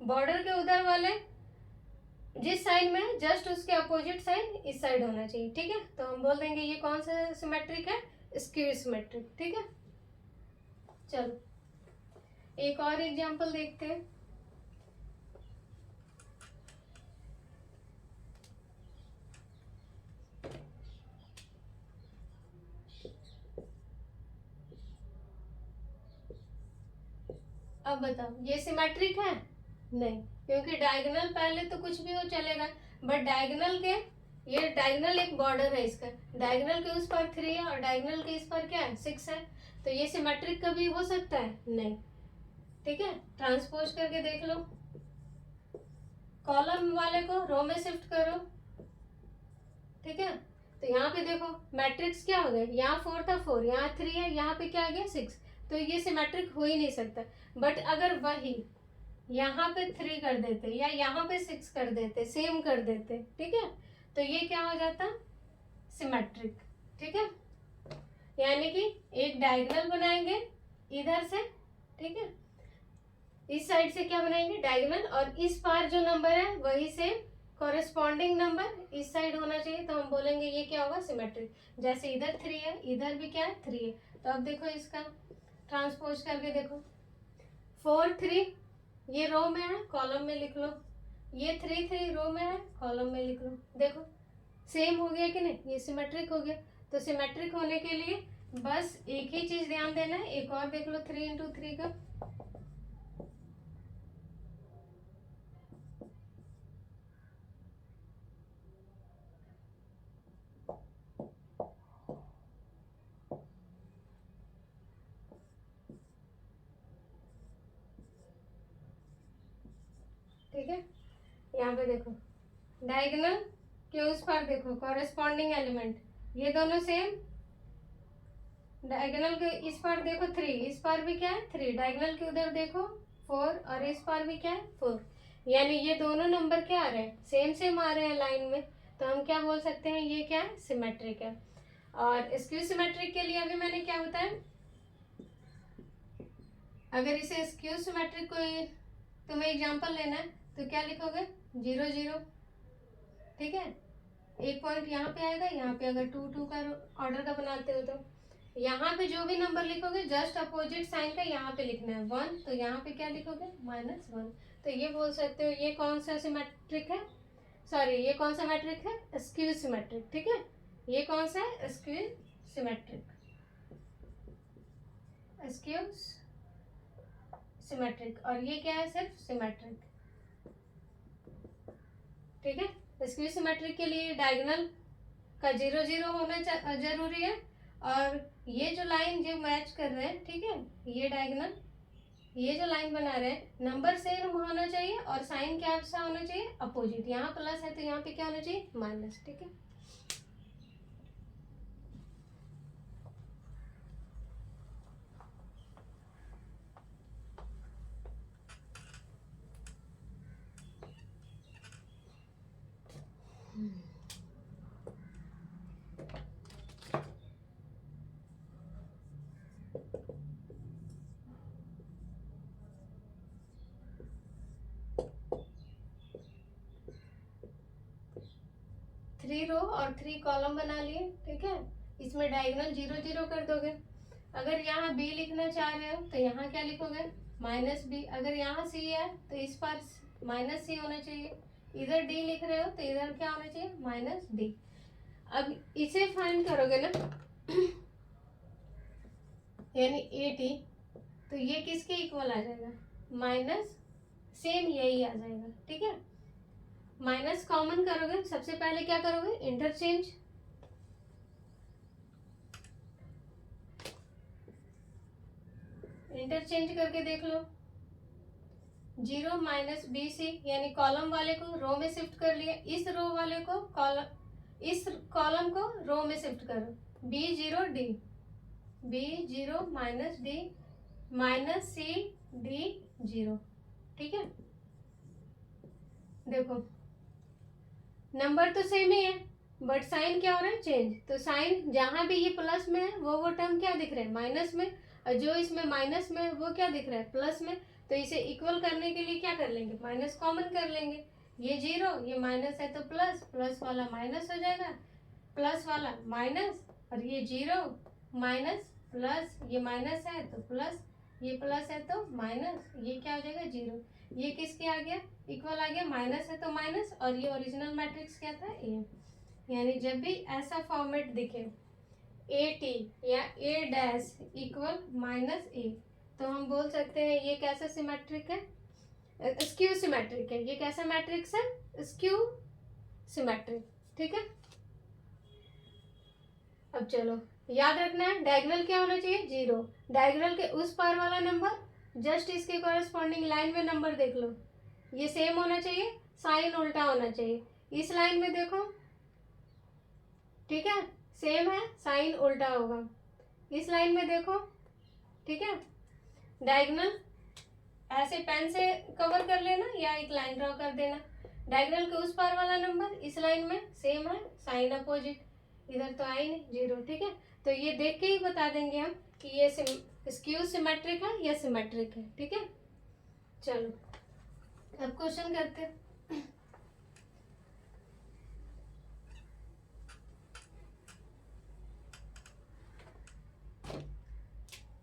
बॉर्डर के उधर वाले जिस साइड में जस्ट उसके अपोजिट साइड इस साइड होना चाहिए, ठीक है। तो हम बोल देंगे ये कौन सा सिमेट्रिक है? स्क्यू सिमेट्रिक, ठीक है। चलो एक और एग्जांपल देखते हैं। अब बताओ ये सिमेट्रिक है? नहीं, क्योंकि डायगोनल पहले तो कुछ भी हो चलेगा, बट डायगोनल के, ये डायगोनल एक बॉर्डर है इसका, डायगोनल के उस पर 3 है और डायगोनल के इस पर क्या है? 6 है। तो ये सिमेट्रिक कभी हो सकता है? नहीं, ठीक है। ट्रांसपोज करके देख लो, कॉलम वाले को रो में शिफ्ट करो, ठीक है। तो यहाँ पे देखो मैट्रिक्स क्या हो गया, यहाँ 4 था 4, यहाँ 3 है, यहाँ पे क्या आ गया 6। तो ये सिमेट्रिक हो ही नहीं सकता। बट अगर वही यहाँ पे 3 कर देते या यहाँ पे 6 कर देते, सेम कर देते, ठीक है, तो ये क्या हो जाता? सिमेट्रिक, ठीक है। यानी कि एक डायगोनल बनाएंगे इधर से, ठीक है, इस साइड से क्या बनाएंगे? डायगोनल, और इस पार जो नंबर है वही से कॉरेस्पॉन्डिंग नंबर इस साइड होना चाहिए। तो हम बोलेंगे ये क्या होगा? सिमेट्रिक। जैसे इधर 3 है, इधर भी क्या है? 3 है। तो अब देखो इसका ट्रांसपोज करके देखो, 4 3 ये रो में है, कॉलम में लिख लो। ये 3 3 रो में है, कॉलम में लिख लो। देखो सेम हो गया कि नहीं? ये सिमेट्रिक हो गया। तो सिमेट्रिक होने के लिए बस एक ही चीज ध्यान देना है। एक और देख लो 3 इंटू 3 का, ठीक है। यहाँ पे देखो डायगोनल के उस पर देखो कॉरेस्पॉन्डिंग एलिमेंट, ये दोनों सेम। डायगोनल के इस पर देखो 3, इस पर भी क्या है? 3। डायगोनल के उधर देखो 4, और इस पर भी क्या है? 4। यानी ये दोनों नंबर क्या आ रहे हैं? सेम सेम आ रहे हैं लाइन में। तो हम क्या बोल सकते हैं? ये क्या है? सिमेट्रिक है। और स्क्यू सिमेट्रिक के लिए अभी मैंने क्या बताया, अगर इसे स्क्यू सिमेट्रिक को तुम्हें एग्जांपल लेना है तो क्या लिखोगे? 0 0, ठीक है। एक पॉइंट यहाँ पे आएगा, यहाँ पे अगर 2 2 का ऑर्डर का बनाते हो तो यहाँ पे जो भी नंबर लिखोगे जस्ट अपोजिट साइन का यहाँ पे लिखना है 1, तो यहाँ पे क्या लिखोगे? -1। तो ये बोल सकते हो ये कौन सा सिमेट्रिक है? सॉरी, ये कौन सा मैट्रिक है? स्क्यू सिमेट्रिक, ठीक है। ये कौन सा है? Skew symmetric, skew symmetric. और ये क्या है? सिर्फ सिमेट्रिक, ठीक है। स्क्यू सिमेट्रिक के लिए डायगोनल का 0 0 होना जरूरी है, और ये जो लाइन जो मैच कर रहे हैं, ठीक है, ये डायगोनल, ये जो लाइन बना रहे हैं नंबर सेम होना चाहिए, और साइन क्या सा होना चाहिए? अपोजिट। यहाँ प्लस है तो यहाँ पे क्या होना चाहिए? माइनस, ठीक है। थ्री रो और 3 कॉलम बना लिए, ठीक है। इसमें डायगोनल 0 0 कर दोगे। अगर यहाँ बी लिखना चाह रहे हो तो यहाँ क्या लिखोगे? -b। अगर यहाँ सी है तो इस पर -c होना चाहिए। इधर डी लिख रहे हो तो इधर क्या होना चाहिए? -d। अब इसे फाइंड करोगे ना यानी 80, तो ये किसके इक्वल आ जाएगा? माइनस, सेम यही आ जाएगा, ठीक है। माइनस कॉमन करोगे, सबसे पहले क्या करोगे? इंटरचेंज। इंटरचेंज करके देख लो, 0 माइनस बी सी, यानी कॉलम वाले को रो में शिफ्ट कर लिया, इस रो वाले को कॉलम, इस कॉलम को रो में शिफ्ट करो, B 0 D, B 0 minus D minus C D 0। ठीक है, देखो नंबर तो सेम ही है बट साइन क्या हो रहा है, चेंज। तो साइन जहां भी ये प्लस में है वो टर्म क्या दिख रहा है, माइनस में, और जो इसमें माइनस में है वो क्या दिख रहा है, प्लस में। तो इसे इक्वल करने के लिए क्या कर लेंगे, माइनस कॉमन कर लेंगे। ये 0, ये माइनस है तो प्लस, प्लस वाला माइनस हो जाएगा, प्लस वाला माइनस, और ये 0 माइनस प्लस, ये माइनस है तो प्लस, ये प्लस है तो माइनस, ये क्या हो जाएगा 0। ये किसके आ गया, इक्वल आ गया, माइनस है तो माइनस, और ये ओरिजिनल मैट्रिक्स क्या था, ए। यानी जब भी ऐसा फॉर्मेट दिखे ए टी या ए डैश इक्वल माइनस ए, तो हम बोल सकते हैं ये कैसा सिमेट्रिक है, स्क्यू सिमेट्रिक है। ये कैसा मैट्रिक्स है, स्क्यू सिमेट्रिक। ठीक है, अब चलो याद रखना है डायगोनल क्या होना चाहिए, 0। डायगोनल के उस पार वाला नंबर जस्ट इसके कॉरेस्पॉन्डिंग लाइन में नंबर देख लो, ये सेम होना चाहिए, साइन उल्टा होना चाहिए। इस लाइन में देखो, ठीक है, सेम है, साइन उल्टा होगा। इस लाइन में देखो, ठीक है, डायगोनल ऐसे पेन से कवर कर लेना या एक लाइन ड्रॉ कर देना। डायगोनल के उस पार वाला नंबर इस लाइन में सेम है, साइन अपोजिट, इधर तो आई नहीं 0। ठीक है, तो ये देख के ही बता देंगे हम कि ये स्क्यू सिमेट्रिक है या सिमेट्रिक है। ठीक है, चलो अब क्वेश्चन करते हैं।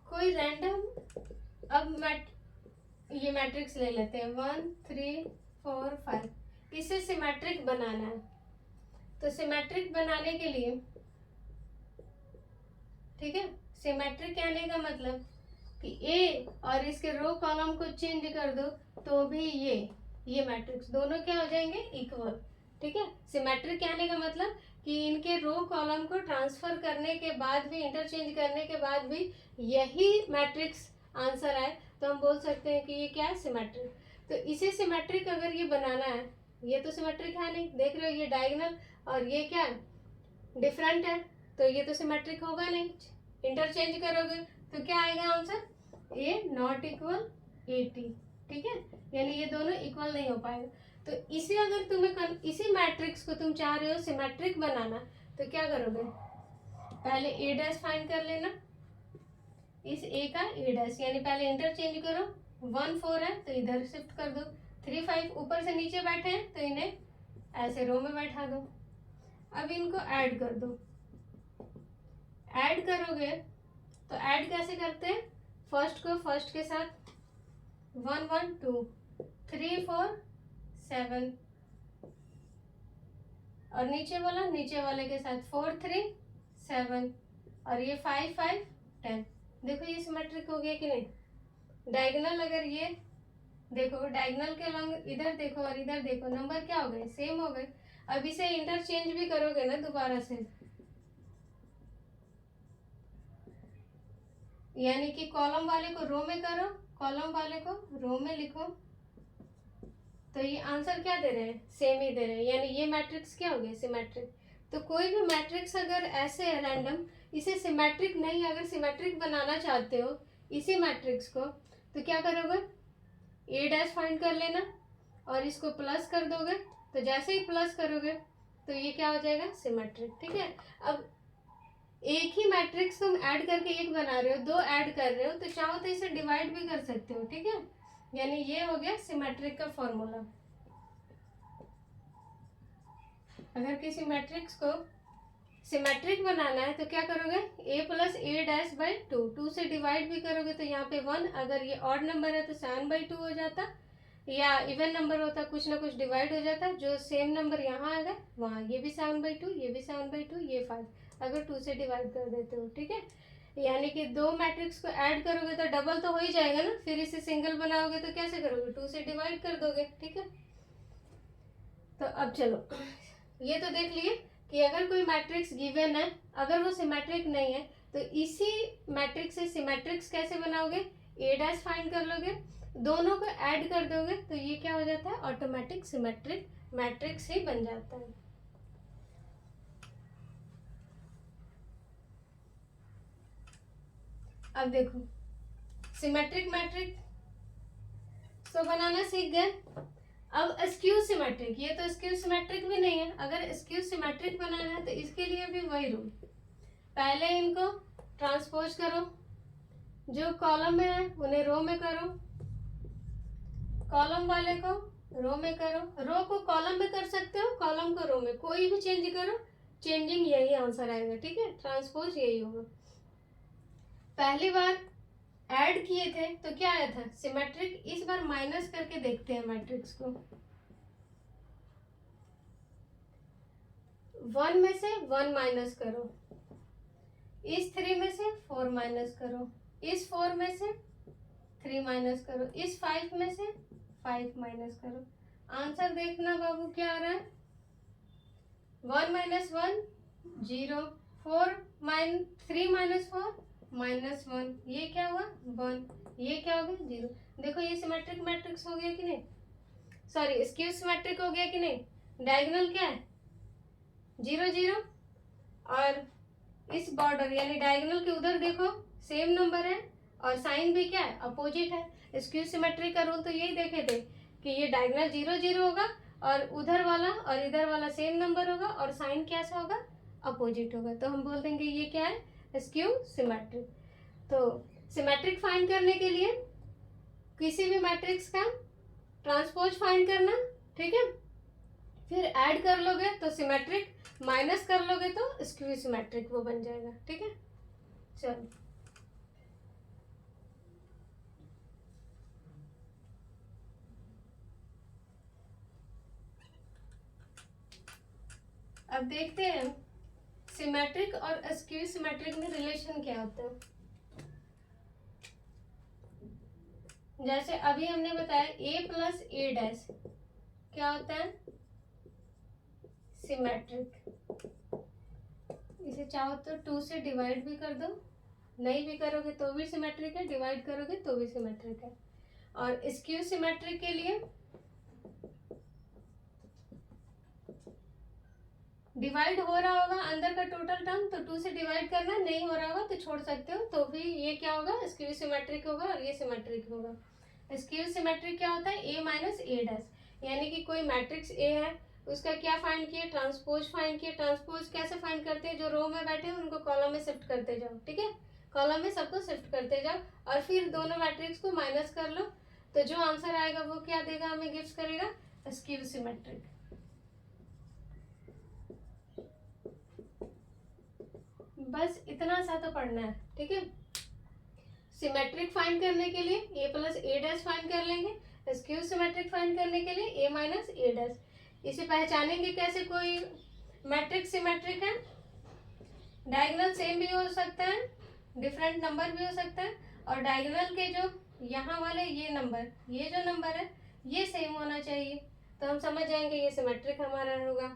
कोई रैंडम, अब ये मैट्रिक्स ले लेते हैं 1 3 4 5, इसे सिमेट्रिक बनाना है। तो सिमेट्रिक बनाने के लिए, ठीक है, सिमेट्रिक कहने का मतलब कि ए और इसके रो कॉलम को चेंज कर दो तो भी ये मैट्रिक्स दोनों क्या हो जाएंगे, इक्वल। ठीक है, सिमेट्रिक कहने का मतलब कि इनके रो कॉलम को ट्रांसफर करने के बाद भी, इंटरचेंज करने के बाद भी यही मैट्रिक्स आंसर आए तो हम बोल सकते हैं कि ये क्या है, सिमेट्रिक। तो इसे सिमेट्रिक अगर ये बनाना है, ये तो सिमेट्रिक है नहीं, देख रहे हो ये डायगोनल और ये क्या डिफरेंट है, तो ये तो सिमेट्रिक होगा नहीं। इंटरचेंज करोगे तो क्या आएगा answer, A not equal A T. ठीक है, यानी ये दोनों इक्वल नहीं हो पाएगा। तो इसे अगर तुम्हें इसी मैट्रिक्स को तुम चाह रहे हो सिमेट्रिक बनाना, तो क्या करोगे, पहले ए डैश फाइंड कर लेना, इस ए का ए डैश, यानी पहले इंटरचेंज करो। 1 4 है तो इधर शिफ्ट कर दो, 3 5 ऊपर से नीचे बैठे हैं तो इन्हें ऐसे रो में बैठा दो। अब इनको ऐड कर दो, ऐड करोगे तो ऐड कैसे करते हैं, फर्स्ट को फर्स्ट के साथ 1 1 2 3 4 7, और नीचे वाले के साथ 4 3 7, और ये 5 5 10। देखो ये सिमेट्रिक हो गया कि नहीं। डायगोनल अगर ये देखो, डायगोनल के लॉन्ग इधर देखो और इधर देखो, नंबर क्या हो गए, सेम हो गए। अब इसे इंटरचेंज भी करोगे ना दोबारा से, यानी कि कॉलम वाले को रो में करो, कॉलम वाले को रो में लिखो, तो ये आंसर क्या दे रहे हैं, सेम ही दे रहे हैं, यानी ये मैट्रिक्स क्या हो गया, सिमेट्रिक। तो कोई भी मैट्रिक्स अगर ऐसे है रैंडम, इसे सिमेट्रिक नहीं, अगर सिमेट्रिक बनाना चाहते हो इसी मैट्रिक्स को, तो क्या करोगे, ए डैश फाइंड कर लेना और इसको प्लस कर दोगे, तो जैसे ही प्लस करोगे तो ये क्या हो जाएगा, सिमेट्रिक। ठीक है, अब एक ही मैट्रिक्स तुम ऐड करके एक बना रहे हो, दो ऐड कर रहे हो, तो चाहो तो इसे डिवाइड भी कर सकते हो। ठीक है, यानी ये हो गया सिमेट्रिक का फॉर्मूला। अगर किसी मैट्रिक्स को सिमेट्रिक बनाना है तो क्या करोगे, a plus A dash by 2, 2 से डिवाइड भी करोगे तो यहाँ पे 1, अगर ये ऑड नंबर है तो 7/2 हो जाता, या इवन नंबर होता कुछ ना कुछ डिवाइड हो जाता, जो सेम नंबर यहाँ आएगा वहाँ, ये भी 7/2, ये भी 7/2, ये 5, अगर 2 से डिवाइड कर देते हो। ठीक है, यानी कि दो मैट्रिक्स को ऐड करोगे तो डबल तो हो ही जाएगा ना, फिर इसे सिंगल बनाओगे तो कैसे करोगे, 2 से डिवाइड कर दोगे। ठीक है, तो अब चलो ये तो देख लिए कि अगर कोई मैट्रिक्स गिवन है, अगर वो सिमेट्रिक नहीं है तो इसी मैट्रिक्स से सिमेट्रिक्स कैसे बनाओगे, ए डैश फाइंड कर लोगे, दोनों को ऐड कर दोगे तो ये क्या हो जाता है, ऑटोमेटिक सिमेट्रिक मैट्रिक्स ही बन जाता है। अब देखो सिमेट्रिक मैट्रिक्स तो बनाना सीख गए। अब स्क्यू सिमेट्रिक, ये तो स्क्यू सिमेट्रिक भी नहीं है, अगर स्क्यू सिमेट्रिक बनाना है तो इसके लिए भी वही रूल, पहले इनको ट्रांसपोज करो, जो कॉलम में है उन्हें रो में करो, कॉलम वाले को रो में करो, रो को कॉलम में कर सकते हो, कॉलम को रो में, कोई भी चेंज करो, चेंजिंग यही आंसर आएगा, ठीक है, ट्रांसपोज यही होगा। पहली बार ऐड किए थे तो क्या आया था, सिमेट्रिक, इस बार माइनस करके देखते हैं मैट्रिक्स को, 1 में से 1 माइनस करो, इस 3 में से 4 माइनस करो, इस 4 में से 3 माइनस करो, इस 5 में से 5 माइनस करो, आंसर देखना बाबू क्या आ रहा है, 1 माइनस 1 0, 3 माइनस 4 -1, ये क्या हुआ 1, ये क्या हो गया 0। देखो ये सिमेट्रिक मैट्रिक्स हो गया कि नहीं, सॉरी स्क्यू सिमेट्रिक हो गया कि नहीं, डायगोनल क्या है 0 0, और इस बॉर्डर यानी डायगोनल के उधर देखो सेम नंबर है, और साइन भी क्या है अपोजिट है। स्क्यू सिमेट्री का रूल तो यही देखे थे कि ये डायगोनल 0 0 होगा, और उधर वाला और इधर वाला सेम नंबर होगा, और साइन कैसा होगा अपोजिट होगा, तो हम बोल देंगे ये क्या है स्क्यू सिमेट्रिक। तो सिमेट्रिक फाइंड करने के लिए किसी भी मैट्रिक्स का ट्रांसपोज फाइंड करना, ठीक है, फिर ऐड कर लोगे तो सिमेट्रिक, माइनस कर लोगे तो स्क्यू सिमेट्रिक वो बन जाएगा, ठीक है। चलो अब देखते हैं सिमेट्रिक और स्क्यू सिमेट्रिक में रिलेशन क्या होता है। जैसे अभी हमने बताया a प्लस ए डैश क्या होता है सिमेट्रिक, इसे चाहो तो 2 से डिवाइड भी कर दो, नहीं भी करोगे तो भी सिमेट्रिक है, डिवाइड करोगे तो भी सिमेट्रिक है। और स्क्यू सिमेट्रिक के लिए डिवाइड हो रहा होगा अंदर का टोटल टर्म तो 2 से डिवाइड करना, नहीं हो रहा होगा तो छोड़ सकते हो, तो भी ये क्या होगा स्क्यू सिमेट्रिक होगा और ये सिमेट्रिक होगा। स्क्यू सिमेट्रिक क्या होता है a माइनस ए डैश, यानी कि कोई मैट्रिक्स a है उसका क्या फाइंड किए ट्रांसपोज फाइंड किए। ट्रांसपोज कैसे फाइंड करते हैं, जो रो में बैठे हैं उनको कॉलम में शिफ्ट करते जाओ, ठीक है, कॉलम में सबको शिफ्ट करते जाओ, और फिर दोनों मैट्रिक्स को माइनस कर लो, तो जो आंसर आएगा वो क्या देगा, हमें गिफ्ट करेगा स्क्यू सिमेट्रिक। बस इतना सा तो पढ़ना है, ठीक है। सिमेट्रिक फाइंड करने के लिए a plus A dash find कर लेंगे, स्क्यू सिमेट्रिक फाइंड करने के लिए a माइनस ए डैश। इसे पहचानेंगे कैसे कोई मैट्रिक्स सिमेट्रिक है, डायगोनल सेम भी हो सकता है, डिफरेंट नंबर भी हो सकता है, और डायगोनल के जो यहाँ वाले ये नंबर, ये जो नंबर है ये सेम होना चाहिए, तो हम समझ जाएंगे ये सिमेट्रिक हमारा होगा।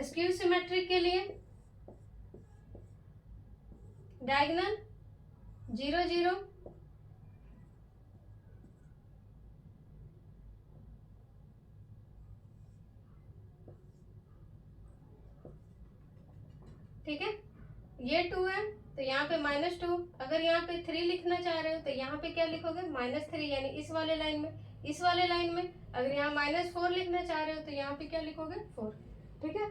स्क्यू सिमेट्रिक के लिए डायगोनल 0 0, ठीक है, ये 2 है तो यहाँ पे -2, अगर यहाँ पे 3 लिखना चाह रहे हो तो यहाँ पे क्या लिखोगे -3, यानी इस वाले लाइन में, इस वाले लाइन में अगर यहाँ -4 लिखना चाह रहे हो तो यहाँ पे क्या लिखोगे 4, ठीक है,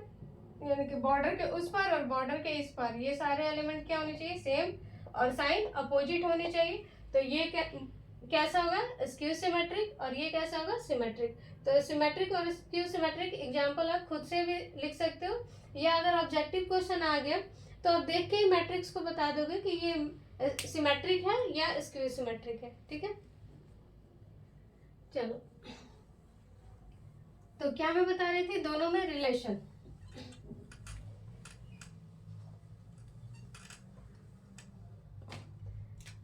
यानी कि बॉर्डर के उस पार और बॉर्डर के इस पार ये सारे एलिमेंट क्या होने चाहिए सेम, और साइन अपोजिट होने चाहिए, तो ये कैसा होगा स्क्यू सिमेट्रिक, और ये कैसा होगा सिमेट्रिक। तो सिमेट्रिक और स्क्यू सिमेट्रिक एग्जांपल आप खुद से भी लिख सकते हो, या अगर ऑब्जेक्टिव क्वेश्चन आ गया तो आप देख के ही मैट्रिक्स को बता दोगे कि ये सिमेट्रिक है या स्क्यू सिमेट्रिक है, ठीक है। चलो तो क्या मैं बता रही थी, दोनों में रिलेशन।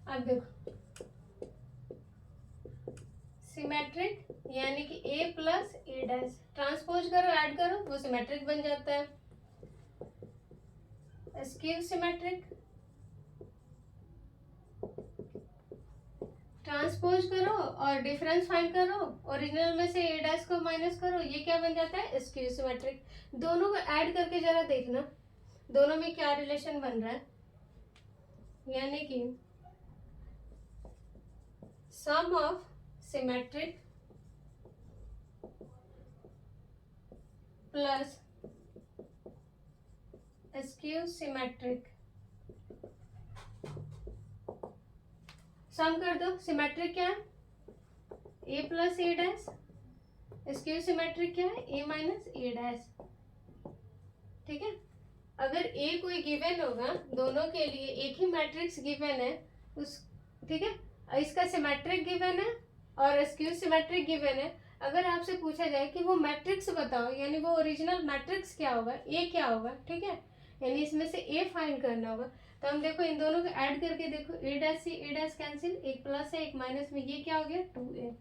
अब देखो सिमेट्रिक यानी कि a plus A dash, transpose करो ऐड करो वो सिमेट्रिक बन जाता है। स्क्यू सिमेट्रिक ट्रांसपोज करो और डिफरेंस फाइंड करो, ओरिजिनल में से ए डैश को माइनस करो, ये क्या बन जाता है, स्क्यू सिमेट्रिक। दोनों को ऐड करके जरा देखना दोनों में क्या रिलेशन बन रहा है, यानी कि sum of symmetric plus skew symmetric, sum कर दो। सिमेट्रिक क्या है, A plus A dash, skew symmetric क्या है, ए माइनस ए डैश। ठीक है, अगर ए कोई गिवन होगा, दोनों के लिए एक ही मैट्रिक्स गिवन है उस, ठीक है, इसका सिमेट्रिक गिवन है और स्क्यू सिमेट्रिक गिवन है, अगर आपसे पूछा जाए कि वो मैट्रिक्स बताओ, यानी वो ओरिजिनल मैट्रिक्स क्या होगा, ए क्या होगा, ठीक है, यानी इसमें से ए फाइंड करना होगा, तो हम देखो इन दोनों को ऐड करके देखो, ए डैश से ए डैश कैंसिल, एक प्लस है एक माइनस में, ये क्या हो गया 2a।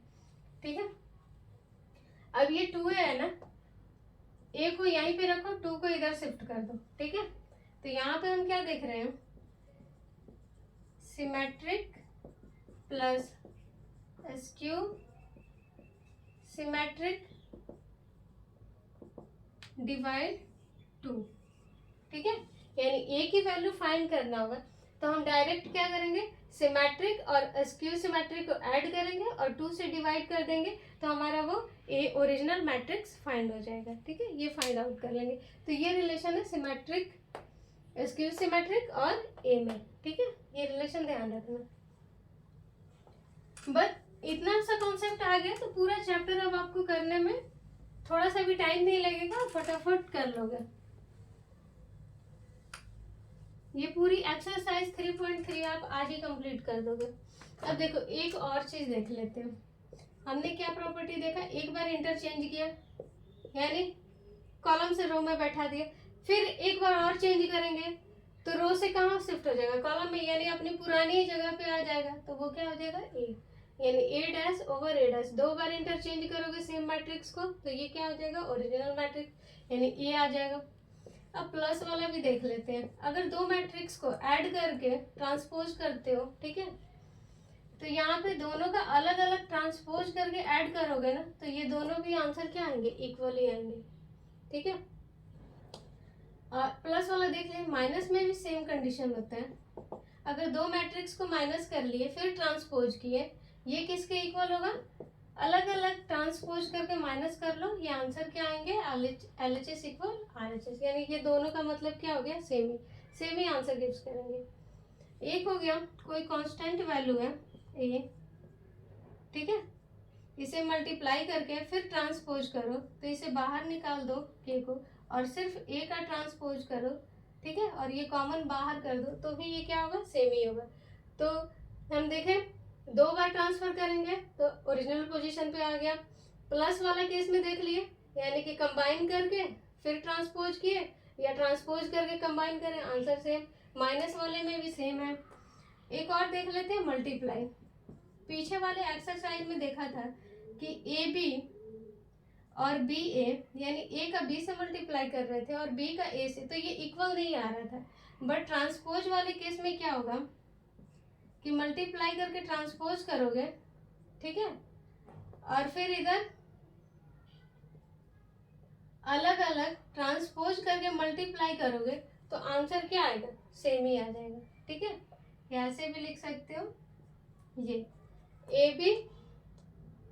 ठीक है, अब ये 2a है ना, ए को यहीं पे रखो, 2 को इधर शिफ्ट कर दो। ठीक है, तो यहाँ पे हम क्या देख रहे हैं, symmetric plus skew symmetric divide 2। ठीक है, यानी ए की वैल्यू फाइंड करना होगा, तो हम डायरेक्ट क्या करेंगे, सिमेट्रिक और स्क्यू सिमेट्रिक को ऐड करेंगे और 2 से डिवाइड कर देंगे, तो हमारा वो ए ओरिजिनल मैट्रिक्स फाइंड हो जाएगा। ठीक है, ये फाइंड आउट कर लेंगे, तो ये रिलेशन है सिमेट्रिक स्क्यू सिमेट्रिक और ए में। ठीक है, ये रिलेशन ध्यान रखना। बस इतना सा कॉन्सेप्ट आ गया तो पूरा चैप्टर अब आपको करने में थोड़ा सा भी टाइम नहीं लगेगा, फटाफट कर लोगे। ये पूरी एक्सरसाइज 3.3 आप आज ही कंप्लीट कर दोगे। अब देखो एक और चीज देख लेते हैं, हमने क्या प्रॉपर्टी देखा, एक बार इंटरचेंज किया यानी कॉलम से रो में बैठा दिया, फिर एक बार और चेंज करेंगे तो रो से कहाँ शिफ्ट हो जाएगा, कॉलम में, यानी अपनी पुरानी जगह पे आ जाएगा, तो वो क्या हो जाएगा ए, यानी ए डैश ओवर ए डैश। 2 बार इंटरचेंज करोगे सेम मैट्रिक्स को तो ये क्या हो जाएगा, ओरिजिनल मैट्रिक्स, यानी ए आ जाएगा। अब प्लस वाला भी देख लेते हैं, अगर 2 मैट्रिक्स को ऐड करके ट्रांसपोज करते हो, ठीक है, तो यहाँ पे दोनों का अलग अलग ट्रांसपोज करके ऐड करोगे ना, तो ये दोनों भी आंसर क्या आएंगे, इक्वल ही आएंगे। ठीक है, और प्लस वाला देख लें, माइनस में भी सेम कंडीशन होता है, अगर 2 मैट्रिक्स को माइनस कर लिए फिर ट्रांसपोज किए, ये किसके इक्वल होगा, अलग अलग ट्रांसपोज करके माइनस कर लो, ये आंसर क्या आएंगे, LHS इक्वल RHS, यानी ये दोनों का मतलब क्या हो गया, सेम ही आंसर गिव्स करेंगे। एक हो गया, कोई कांस्टेंट वैल्यू है ए, ठीक है, इसे मल्टीप्लाई करके फिर ट्रांसपोज करो, तो इसे बाहर निकाल दो के को और सिर्फ ए का ट्रांसपोज करो, ठीक है, और ये कॉमन बाहर कर दो, तो भी ये क्या होगा, सेम ही होगा। तो हम देखें 2 बार ट्रांसफर करेंगे तो ओरिजिनल पोजीशन पे आ गया। प्लस वाला केस में देख लिए, यानी कि कंबाइन करके फिर ट्रांसपोज किए या ट्रांसपोज करके कंबाइन करें, आंसर सेम। माइनस वाले में भी सेम है। एक और देख लेते हैं, मल्टीप्लाई। पीछे वाले एक्सरसाइज में देखा था कि ए बी और बी ए, यानी ए का बी से मल्टीप्लाई कर रहे थे और बी का ए से, तो ये इक्वल नहीं आ रहा था। बट ट्रांसपोज वाले केस में क्या होगा कि मल्टीप्लाई करके ट्रांसपोज करोगे, ठीक है, और फिर इधर अलग अलग ट्रांसपोज करके मल्टीप्लाई करोगे तो आंसर क्या आएगा, सेम ही आ जाएगा। ठीक है, ऐसे भी लिख सकते हो, ये A B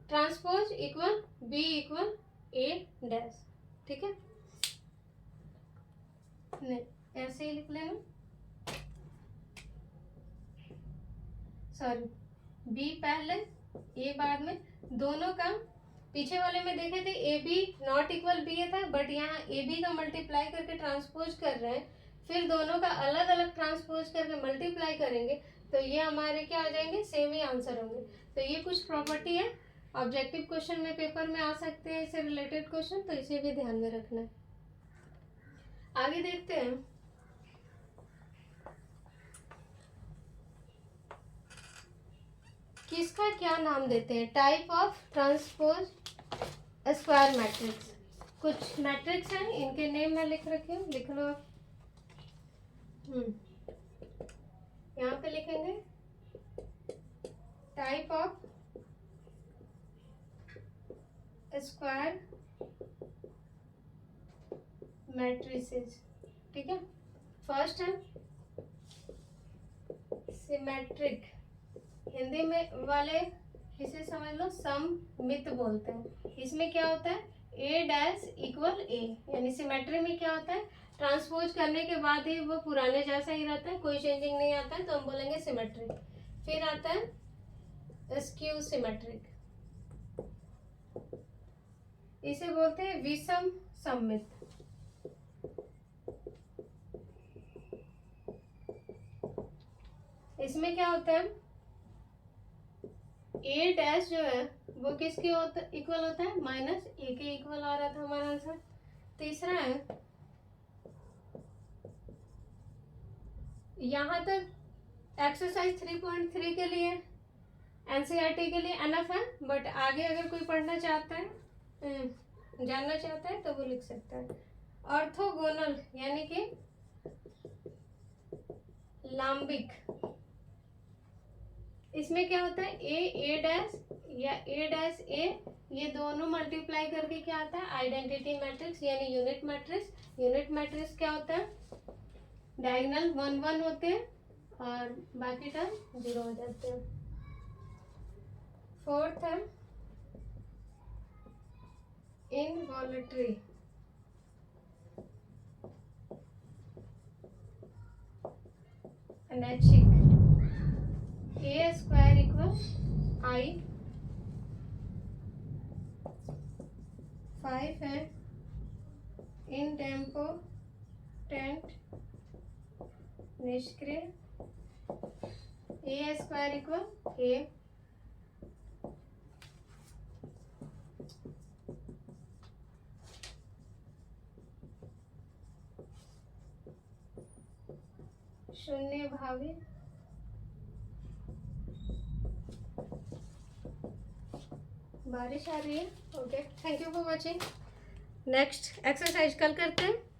transpose equal B equal A dash. ठीक है, नहीं ऐसे ही लिख लेना, सॉरी बी पहले ए बाद में, दोनों का पीछे वाले में देखे थे A B not equal B A था, बट यहाँ ए बी का मल्टीप्लाई करके ट्रांसपोज कर रहे हैं, फिर दोनों का अलग अलग ट्रांसपोज करके मल्टीप्लाई करेंगे तो ये हमारे क्या आ जाएंगे, सेम ही आंसर होंगे। तो ये कुछ प्रॉपर्टी है, ऑब्जेक्टिव क्वेश्चन में पेपर में आ सकते हैं इससे रिलेटेड क्वेश्चन, तो इसे भी ध्यान में रखना है। आगे देखते हैं, किसका क्या नाम देते हैं, type of transpose square matrix. कुछ मैट्रिक्स हैं, इनके नेम मैं लिख रखी हूँ, लिख लो आप। यहाँ पे लिखेंगे टाइप ऑफ स्क्वायर मैट्रिसेस। ठीक है, फर्स्ट है सिमेट्रिक, हिंदी में वाले इसे समझ लो सममित बोलते हैं। इसमें क्या होता है, ए डैश इक्वल ए, यानी सिमेट्री में क्या होता है, ट्रांसपोज करने के बाद ही वो पुराने जैसा ही रहता है, कोई चेंजिंग नहीं आता है, तो हम बोलेंगे सिमेट्रिक। फिर आता है स्क्यू सिमेट्रिक, इसे बोलते हैं विषम सममित। इसमें क्या होता है, ए डैश जो है वो किसके इक्वल होता है, माइनस ए के इक्वल आ रहा था हमारा आंसर। तीसरा है, यहां तक एक्सरसाइज 3.3 के लिए एनसीईआरटी के लिए एनफ है, बट आगे अगर कोई पढ़ना चाहता है, जानना चाहता है, तो वो लिख सकता है। ऑर्थोगोनल यानी कि लांबिक, इसमें क्या होता है, ए डैश या ए डैश ए, ये दोनों मल्टीप्लाई करके क्या आता है, आइडेंटिटी मैट्रिक्स यानी यूनिट मैट्रिक्स। यूनिट मैट्रिक्स क्या होता है, डायगोनल 1 1 होते हैं और बाकी टर्म 0 हो जाते हैं। फोर्थ है इनवॉल्यूटरी, अनैच्छिक, ए स्क्वायर इक्वल आई। 5 है इनटेम्पोरेंट निष्क्रिय, ए स्क्वायर इक्वल ए। शून्य भावी, बारिश आ रही है। Okay, thank you for watching. Next exercise कल करते हैं।